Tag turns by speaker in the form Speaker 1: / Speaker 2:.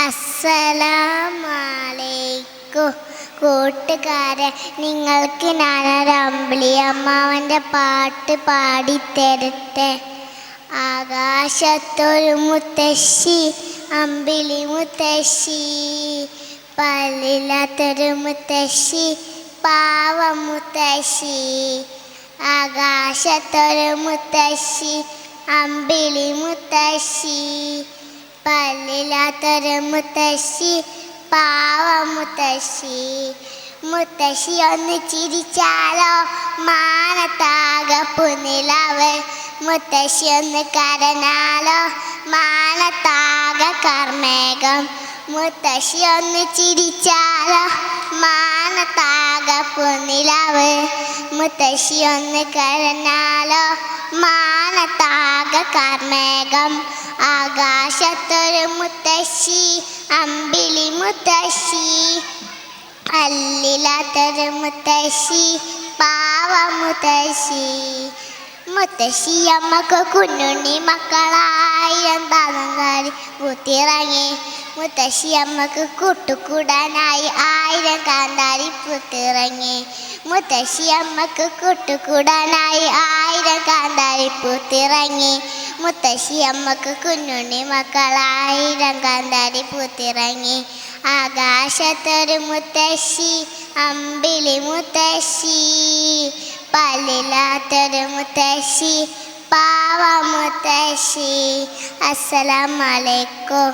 Speaker 1: അസ്സലാമലൈക്കും കൂട്ടുകാരെ, നിങ്ങൾക്ക് ഞാനൊരു അമ്പിളി അമ്മാവൻ്റെ പാട്ട് പാടിത്തരട്ടെ. ആകാശത്തൊരു മുത്തശ്ശി, അമ്പിളി മുത്തശ്ശി, പല്ലില്ലാത്തൊരു മുത്തശ്ശി, പാവ മുത്തശ്ശി. ആകാശത്തൊരു മുത്തശ്ശി, അമ്പിളി മുത്തശ്ശി, പല്ലില്ലാത്തൊരു മുത്തശ്ശി, പാവ മുത്തശ്ശി. മുത്തശ്ശി ഒന്ന് ചിരിച്ചാലോ മാനത്താകപ്പുനിലാവ്, മുത്തശ്ശി ഒന്ന് കരഞ്ഞാലോ മാനത്താകെ കാർമേഘം. മുത്തശ്ശി ഒന്ന് ചിരിച്ചാലോ മാനത്താകപ്പുനിലാവ്, മുത്തശ്ശി ഒന്ന് കരഞ്ഞാലോ മാനത്താകെ കാർമേഘം. ആകാശത്തൊരു മുത്തശ്ശി, അമ്പിളി മുത്തശ്ശി, പല്ലില്ലാത്തൊരു മുത്തശ്ശി, പാവ മുത്തശ്ശി. മുത്തശ്ശിയമ്മക്ക് കുഞ്ഞുണ്ണി മക്കളായിരം താങ്ങാടി പൂത്തിറങ്ങി, മുത്തശ്ശിയമ്മക്ക് കൂട്ടുകൂടാനായി 1000 കാന്താരി പൂത്തിറങ്ങി. മുത്തശ്ശിയമ്മക്ക് കൂട്ടുകൂടാനായി 1000 കാന്താരി പൂത്തിറങ്ങി. മുത്തശ്ശിയമ്മക്ക് കുഞ്ഞുണ്ണി മക്കളായിരം കാന്താരി പൂത്തിറങ്ങി. ആകാശത്തൊരു മുത്തശ്ശി, അമ്പിളി മുത്തശ്ശി, പല്ലില്ലാത്തൊരു മുത്തശ്ശി, പാവ മുത്തശ്ശി. അസ്സലാമലൈക്കും.